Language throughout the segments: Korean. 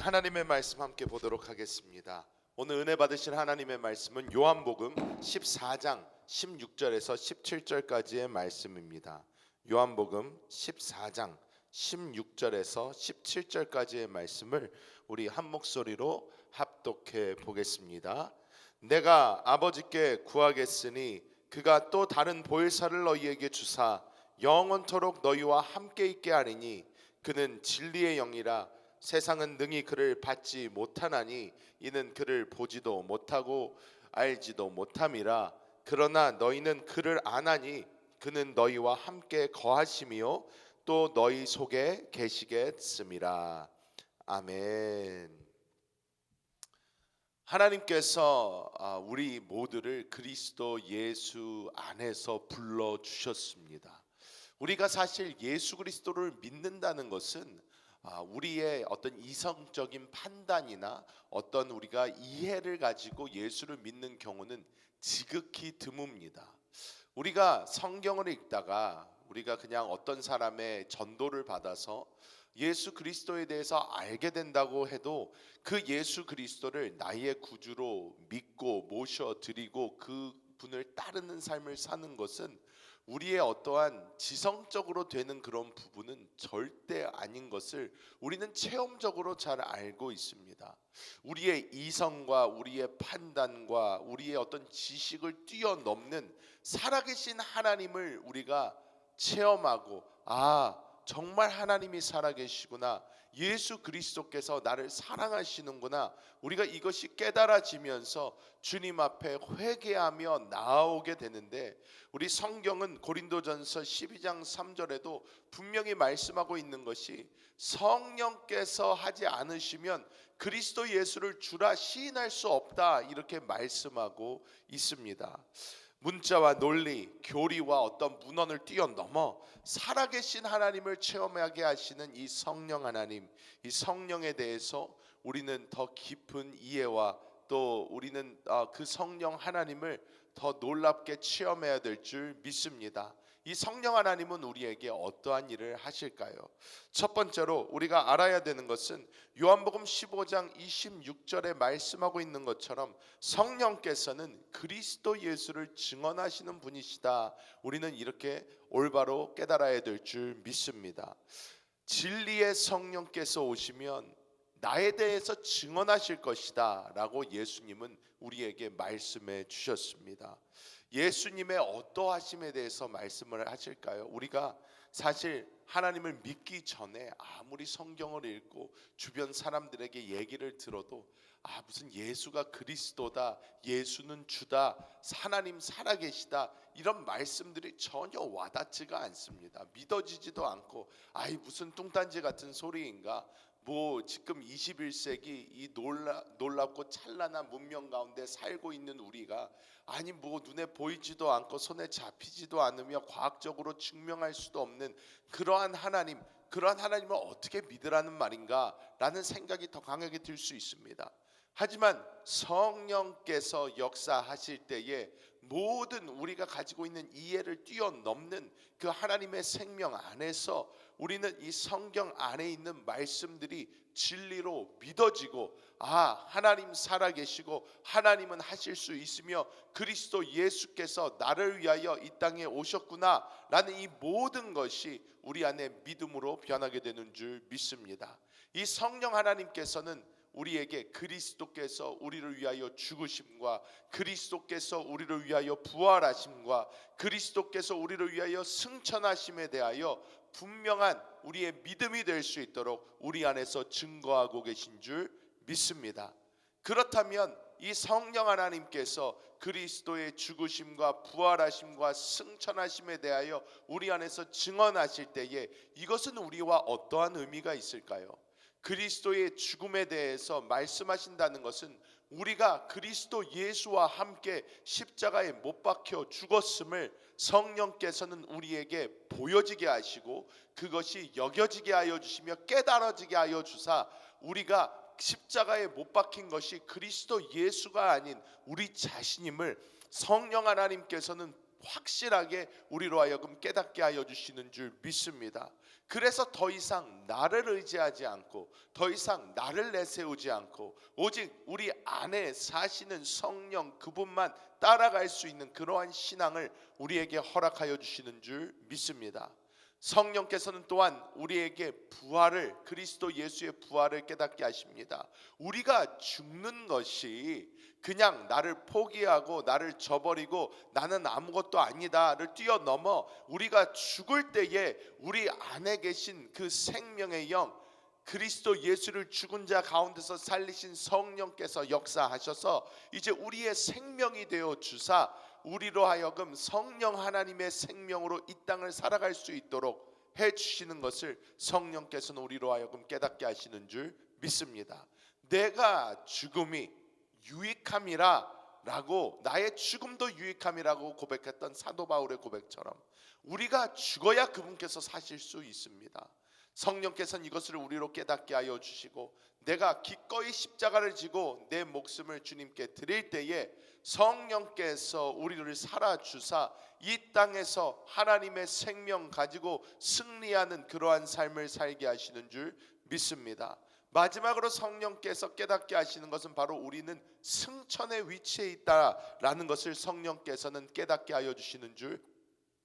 하나님의 말씀 함께 보도록 하겠습니다. 오늘 은혜 받으신 하나님의 말씀은 요한복음 14장 16절에서 17절까지의 말씀입니다. 요한복음 14장 16절에서 17절까지의 말씀을 우리 한 목소리로 합독해 보겠습니다. 내가 아버지께 구하겠으니 그가 또 다른 보혜사를 너희에게 주사 영원토록 너희와 함께 있게 하리니 그는 진리의 영이라. 세상은 능히 그를 받지 못하나니 이는 그를 보지도 못하고 알지도 못함이라. 그러나 너희는 그를 아나니 그는 너희와 함께 거하시며 또 너희 속에 계시겠음이라. 아멘. 하나님께서 우리 모두를 그리스도 예수 안에서 불러주셨습니다. 우리가 사실 예수 그리스도를 믿는다는 것은 우리의 어떤 이성적인 판단이나 어떤 우리가 이해를 가지고 예수를 믿는 경우는 지극히 드뭅니다. 우리가 성경을 읽다가 우리가 그냥 어떤 사람의 전도를 받아서 예수 그리스도에 대해서 알게 된다고 해도 그 예수 그리스도를 나의 구주로 믿고 모셔드리고 그 분을 따르는 삶을 사는 것은 우리의 어떠한 지성적으로 되는 그런 부분은 절대 아닌 것을 우리는 체험적으로 잘 알고 있습니다. 우리의 이성과 우리의 판단과 우리의 어떤 지식을 뛰어넘는 살아계신 하나님을 우리가 체험하고 정말 하나님이 살아계시구나, 예수 그리스도께서 나를 사랑하시는구나, 우리가 이것이 깨달아지면서 주님 앞에 회개하며 나아오게 되는데, 우리 성경은 고린도전서 12장 3절에도 분명히 말씀하고 있는 것이 성령께서 하지 않으시면 그리스도 예수를 주라 시인할 수 없다, 이렇게 말씀하고 있습니다. 문자와 논리, 교리와 어떤 문헌을 뛰어넘어 살아계신 하나님을 체험하게 하시는 이 성령 하나님, 이 성령에 대해서 우리는 더 깊은 이해와 또 우리는 그 성령 하나님을 더 놀랍게 체험해야 될 줄 믿습니다. 이 성령 하나님은 우리에게 어떠한 일을 하실까요? 첫 번째로 우리가 알아야 되는 것은 요한복음 15장 26절에 말씀하고 있는 것처럼 성령께서는 그리스도 예수를 증언하시는 분이시다. 우리는 이렇게 올바로 깨달아야 될 줄 믿습니다. 진리의 성령께서 오시면 나에 대해서 증언하실 것이다 라고 예수님은 우리에게 말씀해 주셨습니다. 예수님의 어떠하심에 대해서 말씀을 하실까요? 우리가 사실 하나님을 믿기 전에 아무리 성경을 읽고 주변 사람들에게 얘기를 들어도 무슨 예수가 그리스도다, 예수는 주다, 하나님 살아계시다, 이런 말씀들이 전혀 와닿지가 않습니다. 믿어지지도 않고 무슨 뚱딴지 같은 소리인가, 지금 21세기 이 놀랍고 찬란한 문명 가운데 살고 있는 우리가 눈에 보이지도 않고 손에 잡히지도 않으며 과학적으로 증명할 수도 없는 그러한 하나님을 어떻게 믿으라는 말인가 라는 생각이 더 강하게 들 수 있습니다. 하지만 성령께서 역사하실 때에 모든 우리가 가지고 있는 이해를 뛰어넘는 그 하나님의 생명 안에서 우리는 이 성경 안에 있는 말씀들이 진리로 믿어지고 하나님 살아계시고 하나님은 하실 수 있으며 그리스도 예수께서 나를 위하여 이 땅에 오셨구나 라는 이 모든 것이 우리 안에 믿음으로 변하게 되는 줄 믿습니다. 이 성령 하나님께서는 우리에게 그리스도께서 우리를 위하여 죽으심과 그리스도께서 우리를 위하여 부활하심과 그리스도께서 우리를 위하여 승천하심에 대하여 분명한 우리의 믿음이 될 수 있도록 우리 안에서 증거하고 계신 줄 믿습니다. 그렇다면 이 성령 하나님께서 그리스도의 죽으심과 부활하심과 승천하심에 대하여 우리 안에서 증언하실 때에 이것은 우리와 어떠한 의미가 있을까요? 그리스도의 죽음에 대해서 말씀하신다는 것은 우리가 그리스도 예수와 함께 십자가에 못 박혀 죽었음을 성령께서는 우리에게 보여지게 하시고 그것이 여겨지게 하여 주시며 깨달아지게 하여 주사 우리가 십자가에 못 박힌 것이 그리스도 예수가 아닌 우리 자신임을 성령 하나님께서는 확실하게 우리로 하여금 깨닫게 하여 주시는 줄 믿습니다. 그래서 더 이상 나를 의지하지 않고 더 이상 나를 내세우지 않고 오직 우리 안에 사시는 성령 그분만 따라갈 수 있는 그러한 신앙을 우리에게 허락하여 주시는 줄 믿습니다. 성령께서는 또한 우리에게 부활을, 그리스도 예수의 부활을 깨닫게 하십니다. 우리가 죽는 것이 그냥 나를 포기하고 나를 저버리고 나는 아무것도 아니다를 뛰어넘어 우리가 죽을 때에 우리 안에 계신 그 생명의 영, 그리스도 예수를 죽은 자 가운데서 살리신 성령께서 역사하셔서 이제 우리의 생명이 되어 주사 우리로 하여금 성령 하나님의 생명으로 이 땅을 살아갈 수 있도록 해주시는 것을 성령께서는 우리로 하여금 깨닫게 하시는 줄 믿습니다. 내가 죽음이 유익함이라 라고, 나의 죽음도 유익함이라고 고백했던 사도 바울의 고백처럼 우리가 죽어야 그분께서 사실 수 있습니다. 성령께서는 이것을 우리로 깨닫게 하여 주시고 내가 기꺼이 십자가를 지고 내 목숨을 주님께 드릴 때에 성령께서 우리를 살아주사 이 땅에서 하나님의 생명 가지고 승리하는 그러한 삶을 살게 하시는 줄 믿습니다. 마지막으로 성령께서 깨닫게 하시는 것은 바로 우리는 승천의 위치에 있다라는 것을 성령께서는 깨닫게 하여 주시는 줄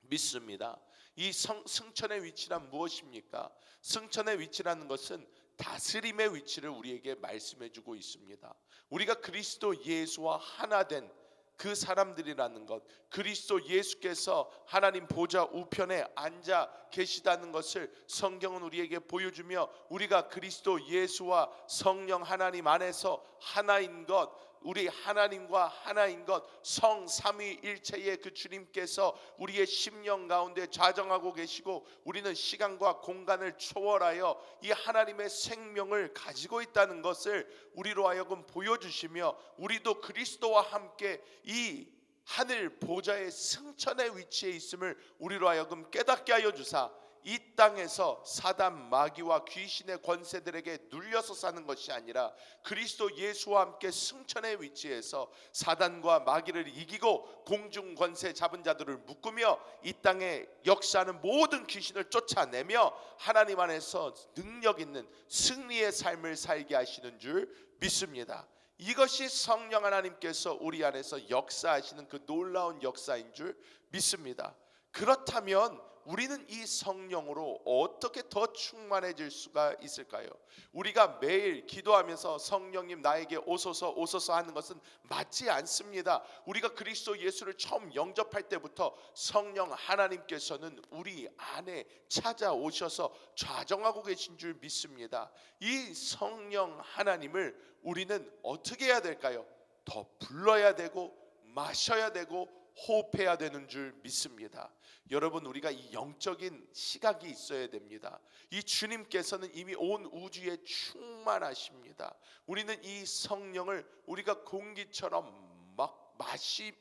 믿습니다. 이 승천의 위치란 무엇입니까? 승천의 위치라는 것은 다스림의 위치를 우리에게 말씀해 주고 있습니다. 우리가 그리스도 예수와 하나 된 그 사람들이라는 것, 그리스도 예수께서 하나님 보좌 우편에 앉아 계시다는 것을 성경은 우리에게 보여주며 우리가 그리스도 예수와 성령 하나님 안에서 하나인 것, 우리 하나님과 하나인 것, 성삼위일체의 그 주님께서 우리의 심령 가운데 좌정하고 계시고 우리는 시간과 공간을 초월하여 이 하나님의 생명을 가지고 있다는 것을 우리로 하여금 보여주시며 우리도 그리스도와 함께 이 하늘 보좌의 승천의 위치에 있음을 우리로 하여금 깨닫게 하여 주사 이 땅에서 사단 마귀와 귀신의 권세들에게 눌려서 사는 것이 아니라 그리스도 예수와 함께 승천의 위치에서 사단과 마귀를 이기고 공중 권세 잡은 자들을 묶으며 이 땅에 역사하는 모든 귀신을 쫓아내며 하나님 안에서 능력 있는 승리의 삶을 살게 하시는 줄 믿습니다. 이것이 성령 하나님께서 우리 안에서 역사하시는 그 놀라운 역사인 줄 믿습니다. 그렇다면 우리는 이 성령으로 어떻게 더 충만해질 수가 있을까요? 우리가 매일 기도하면서 성령님 나에게 오소서 오소서 하는 것은 맞지 않습니다. 우리가 그리스도 예수를 처음 영접할 때부터 성령 하나님께서는 우리 안에 찾아오셔서 좌정하고 계신 줄 믿습니다. 이 성령 하나님을 우리는 어떻게 해야 될까요? 더 불러야 되고 마셔야 되고 호흡해야 되는 줄 믿습니다. 여러분, 우리가 이 영적인 시각이 있어야 됩니다. 이 주님께서는 이미 온 우주에 충만하십니다. 우리는 이 성령을 우리가 공기처럼 막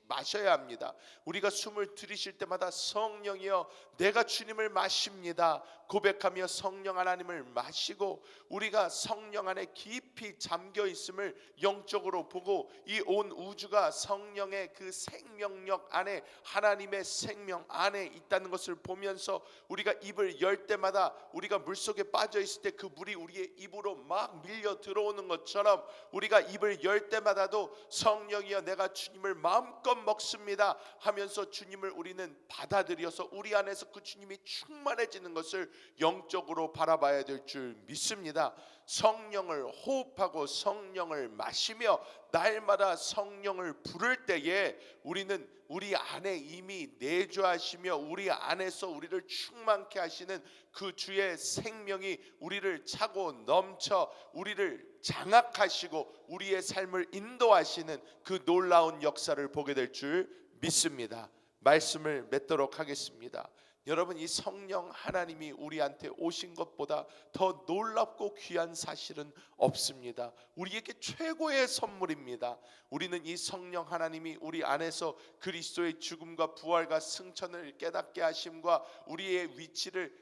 마셔야 합니다. 우리가 숨을 들이쉴 때마다 성령이여 내가 주님을 마십니다 고백하며 성령 하나님을 마시고 우리가 성령 안에 깊이 잠겨 있음을 영적으로 보고 이 온 우주가 성령의 그 생명력 안에 하나님의 생명 안에 있다는 것을 보면서 우리가 입을 열 때마다 우리가 물속에 빠져 있을 때 그 물이 우리의 입으로 막 밀려 들어오는 것처럼 우리가 입을 열 때마다도 성령이여 내가 주님을 마음껏 먹습니다 하면서 주님을 우리는 받아들여서 우리 안에서 그 주님이 충만해지는 것을 영적으로 바라봐야 될 줄 믿습니다. 성령을 호흡하고 성령을 마시며 날마다 성령을 부를 때에 우리는 우리 안에 이미 내주하시며 우리 안에서 우리를 충만케 하시는 그 주의 생명이 우리를 차고 넘쳐 우리를 장악하시고 우리의 삶을 인도하시는 그 놀라운 역사를 보게 될 줄 믿습니다. 말씀을 맺도록 하겠습니다. 여러분, 이 성령 하나님이 우리한테 오신 것보다 더 놀랍고 귀한 사실은 없습니다. 우리에게 최고의 선물입니다. 우리는 이 성령 하나님이 우리 안에서 그리스도의 죽음과 부활과 승천을 깨닫게 하심과 우리의 위치를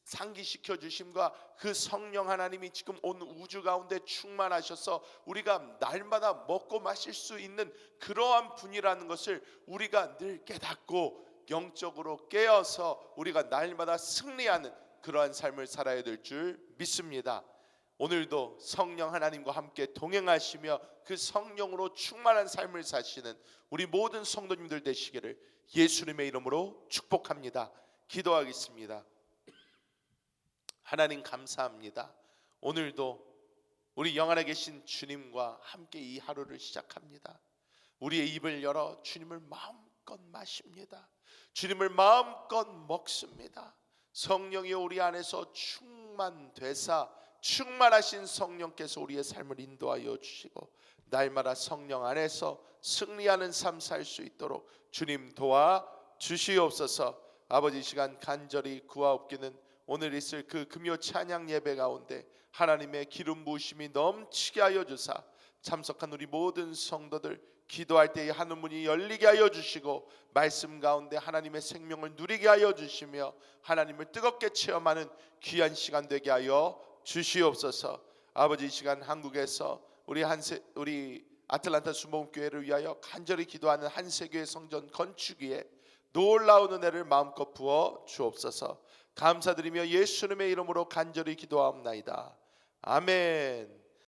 상기시켜 주심과 그 성령 하나님이 지금 온 우주 가운데 충만하셔서 우리가 날마다 먹고 마실 수 있는 그러한 분이라는 것을 우리가 늘 깨닫고 영적으로 깨어서 우리가 날마다 승리하는 그러한 삶을 살아야 될 줄 믿습니다. 오늘도 성령 하나님과 함께 동행하시며 그 성령으로 충만한 삶을 사시는 우리 모든 성도님들 되시기를 예수님의 이름으로 축복합니다. 기도하겠습니다. 하나님 감사합니다. 오늘도 우리 영 안에 계신 주님과 함께 이 하루를 시작합니다. 우리의 입을 열어 주님을 마음껏 마십니다. 주님을 마음껏 먹습니다. 성령이 우리 안에서 충만되사 충만하신 성령께서 우리의 삶을 인도하여 주시고 날마다 성령 안에서 승리하는 삶 살 수 있도록 주님 도와 주시옵소서. 아버지, 이 시간 간절히 구하옵기는 오늘 있을 그 금요 찬양 예배 가운데 하나님의 기름 부으심이 넘치게 하여 주사 참석한 우리 모든 성도들 기도할 때에 하늘 문이 열리게 하여 주시고 말씀 가운데 하나님의 생명을 누리게 하여 주시며 하나님을 뜨겁게 체험하는 귀한 시간 되게 하여 주시옵소서. 아버지, 이 시간 한국에서 우리 아틀란타 수목교회를 위하여 간절히 기도하는 한세교회 성전 건축 위에 놀라운 은혜를 마음껏 부어 주옵소서. 감사드리며 예수님의 이름으로 간절히 기도하옵나이다. 아멘.